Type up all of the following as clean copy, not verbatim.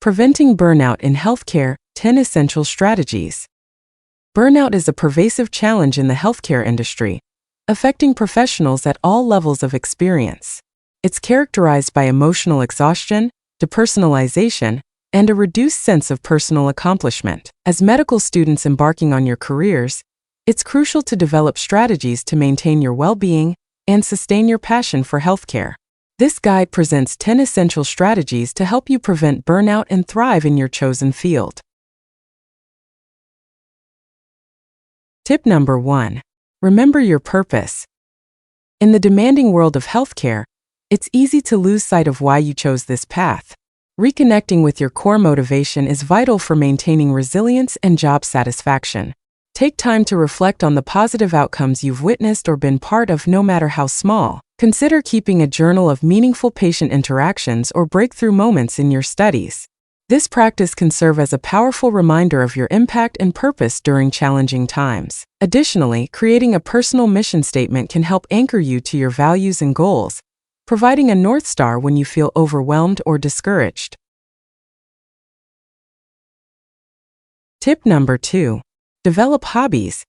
Preventing burnout in healthcare, 10 essential strategies. Burnout is a pervasive challenge in the healthcare industry, affecting professionals at all levels of experience. It's characterized by emotional exhaustion, depersonalization, and a reduced sense of personal accomplishment. As medical students embarking on your careers, it's crucial to develop strategies to maintain your well-being and sustain your passion for healthcare. This guide presents 10 essential strategies to help you prevent burnout and thrive in your chosen field. Tip number 1. Remember your purpose. In the demanding world of healthcare, it's easy to lose sight of why you chose this path. Reconnecting with your core motivation is vital for maintaining resilience and job satisfaction. Take time to reflect on the positive outcomes you've witnessed or been part of, no matter how small. Consider keeping a journal of meaningful patient interactions or breakthrough moments in your studies. This practice can serve as a powerful reminder of your impact and purpose during challenging times. Additionally, creating a personal mission statement can help anchor you to your values and goals, providing a North Star when you feel overwhelmed or discouraged. Tip number 2. Develop hobbies.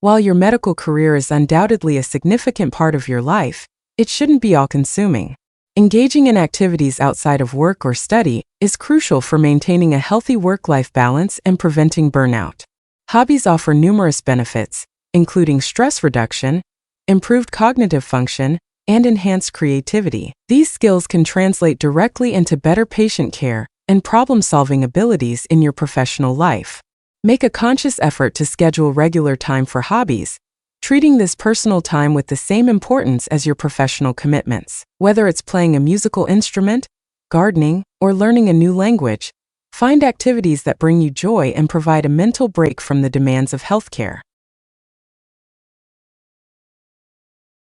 While your medical career is undoubtedly a significant part of your life, it shouldn't be all-consuming. Engaging in activities outside of work or study is crucial for maintaining a healthy work-life balance and preventing burnout. Hobbies offer numerous benefits, including stress reduction, improved cognitive function, and enhanced creativity. These skills can translate directly into better patient care and problem-solving abilities in your professional life. Make a conscious effort to schedule regular time for hobbies, treating this personal time with the same importance as your professional commitments. Whether it's playing a musical instrument, gardening, or learning a new language, find activities that bring you joy and provide a mental break from the demands of healthcare.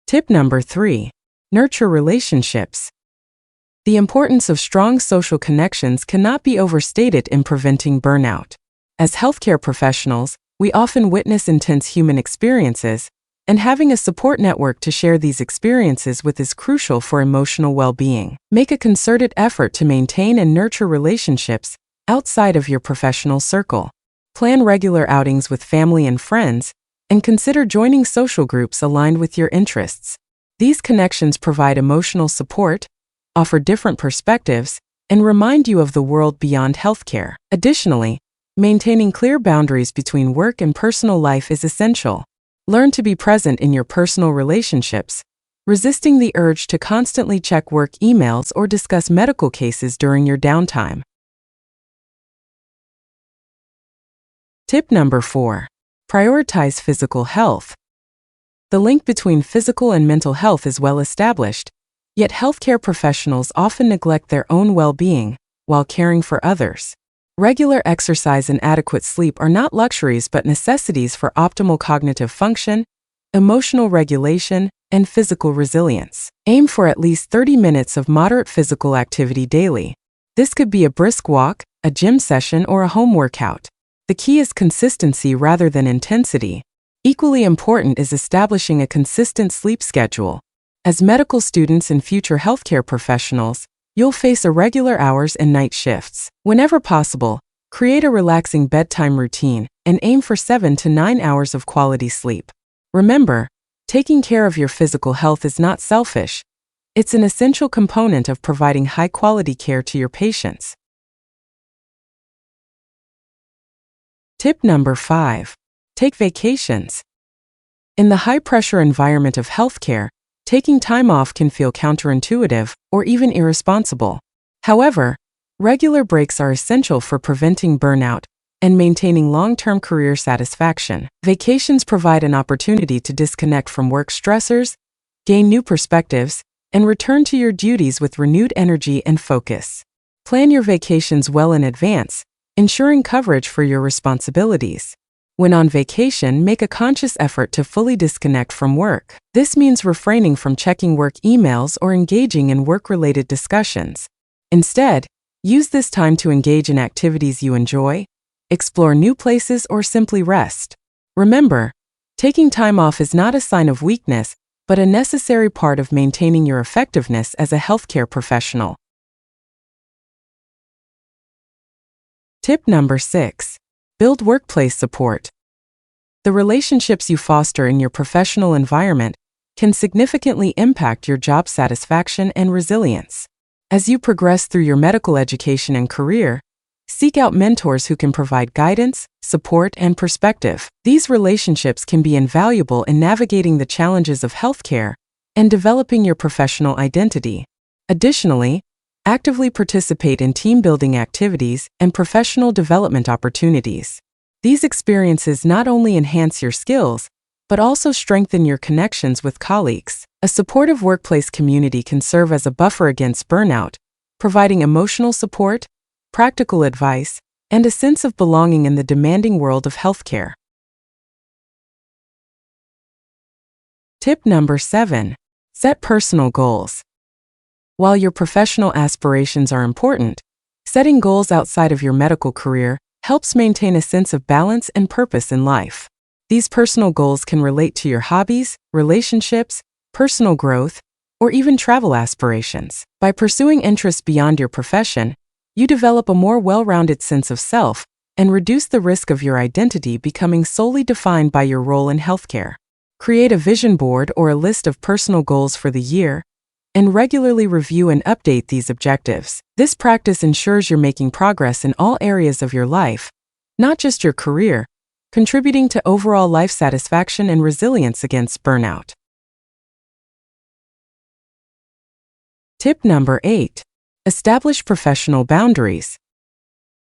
Tip number 3. Nurture relationships. The importance of strong social connections cannot be overstated in preventing burnout. As healthcare professionals, we often witness intense human experiences, and having a support network to share these experiences with is crucial for emotional well-being. Make a concerted effort to maintain and nurture relationships outside of your professional circle. Plan regular outings with family and friends, and consider joining social groups aligned with your interests. These connections provide emotional support, offer different perspectives, and remind you of the world beyond healthcare. Additionally, maintaining clear boundaries between work and personal life is essential. Learn to be present in your personal relationships, resisting the urge to constantly check work emails or discuss medical cases during your downtime. Tip number 4. Prioritize physical health. The link between physical and mental health is well established, yet healthcare professionals often neglect their own well-being while caring for others. Regular exercise and adequate sleep are not luxuries but necessities for optimal cognitive function, emotional regulation, and physical resilience. Aim for at least 30 minutes of moderate physical activity daily. This could be a brisk walk, a gym session, or a home workout. The key is consistency rather than intensity. Equally important is establishing a consistent sleep schedule. As medical students and future healthcare professionals, you'll face irregular hours and night shifts. Whenever possible, create a relaxing bedtime routine and aim for 7 to 9 hours of quality sleep. Remember, taking care of your physical health is not selfish. It's an essential component of providing high-quality care to your patients. Tip number 5. Take vacations. In the high-pressure environment of healthcare, taking time off can feel counterintuitive or even irresponsible. However, regular breaks are essential for preventing burnout and maintaining long-term career satisfaction. Vacations provide an opportunity to disconnect from work stressors, gain new perspectives, and return to your duties with renewed energy and focus. Plan your vacations well in advance, ensuring coverage for your responsibilities. When on vacation, make a conscious effort to fully disconnect from work. This means refraining from checking work emails or engaging in work-related discussions. Instead, use this time to engage in activities you enjoy, explore new places, or simply rest. Remember, taking time off is not a sign of weakness, but a necessary part of maintaining your effectiveness as a healthcare professional. Tip number 6. Build workplace support. The relationships you foster in your professional environment can significantly impact your job satisfaction and resilience. As you progress through your medical education and career, seek out mentors who can provide guidance, support, and perspective. These relationships can be invaluable in navigating the challenges of healthcare and developing your professional identity. Additionally, actively participate in team-building activities and professional development opportunities. These experiences not only enhance your skills, but also strengthen your connections with colleagues. A supportive workplace community can serve as a buffer against burnout, providing emotional support, practical advice, and a sense of belonging in the demanding world of healthcare. Tip number 7. Set personal goals. While your professional aspirations are important, setting goals outside of your medical career helps maintain a sense of balance and purpose in life. These personal goals can relate to your hobbies, relationships, personal growth, or even travel aspirations. By pursuing interests beyond your profession, you develop a more well-rounded sense of self and reduce the risk of your identity becoming solely defined by your role in healthcare. Create a vision board or a list of personal goals for the year, and regularly review and update these objectives. This practice ensures you're making progress in all areas of your life, not just your career, contributing to overall life satisfaction and resilience against burnout. Tip number 8. Establish professional boundaries.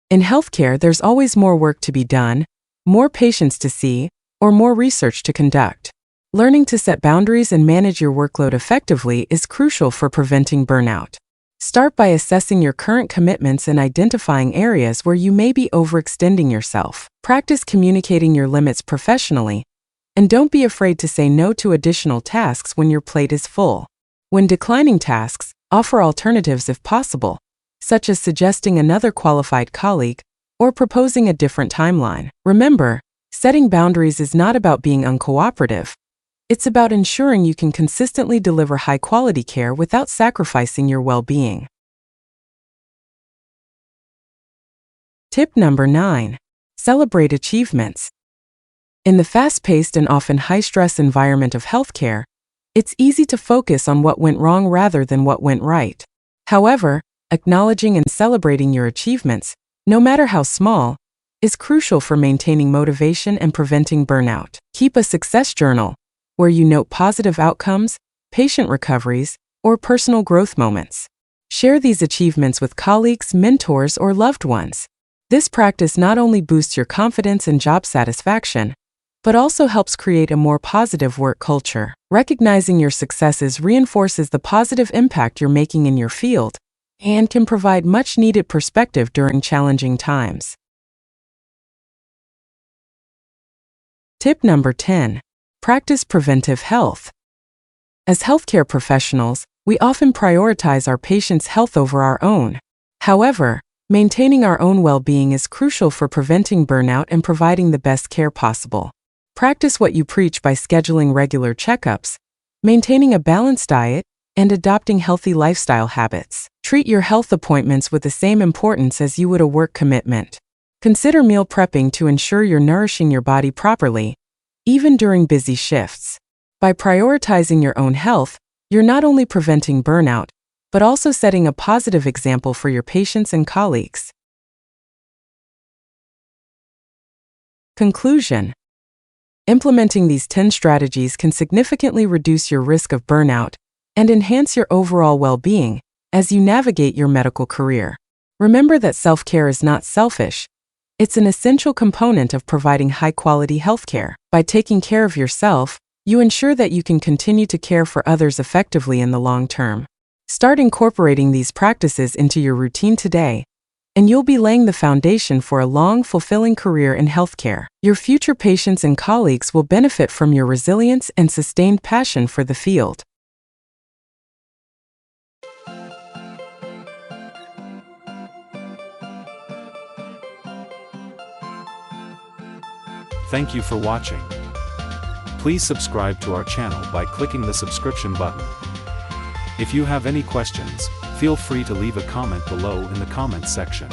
In healthcare, there's always more work to be done, more patients to see, or more research to conduct. Learning to set boundaries and manage your workload effectively is crucial for preventing burnout. Start by assessing your current commitments and identifying areas where you may be overextending yourself. Practice communicating your limits professionally, and don't be afraid to say no to additional tasks when your plate is full. When declining tasks, offer alternatives if possible, such as suggesting another qualified colleague or proposing a different timeline. Remember, setting boundaries is not about being uncooperative. It's about ensuring you can consistently deliver high-quality care without sacrificing your well-being. Tip number 9. Celebrate achievements. In the fast-paced and often high-stress environment of healthcare, it's easy to focus on what went wrong rather than what went right. However, acknowledging and celebrating your achievements, no matter how small, is crucial for maintaining motivation and preventing burnout. Keep a success journal, where you note positive outcomes, patient recoveries, or personal growth moments. Share these achievements with colleagues, mentors, or loved ones. This practice not only boosts your confidence and job satisfaction, but also helps create a more positive work culture. Recognizing your successes reinforces the positive impact you're making in your field and can provide much-needed perspective during challenging times. Tip number 10. Practice preventive health. As healthcare professionals, we often prioritize our patients' health over our own. However, maintaining our own well-being is crucial for preventing burnout and providing the best care possible. Practice what you preach by scheduling regular checkups, maintaining a balanced diet, and adopting healthy lifestyle habits. Treat your health appointments with the same importance as you would a work commitment. Consider meal prepping to ensure you're nourishing your body properly, even during busy shifts. By prioritizing your own health, you're not only preventing burnout, but also setting a positive example for your patients and colleagues. Conclusion. Implementing these 10 strategies can significantly reduce your risk of burnout and enhance your overall well-being as you navigate your medical career. Remember that self-care is not selfish. It's an essential component of providing high-quality healthcare. By taking care of yourself, you ensure that you can continue to care for others effectively in the long term. Start incorporating these practices into your routine today, and you'll be laying the foundation for a long, fulfilling career in healthcare. Your future patients and colleagues will benefit from your resilience and sustained passion for the field. Thank you for watching. Please subscribe to our channel by clicking the subscription button. If you have any questions, feel free to leave a comment below in the comments section.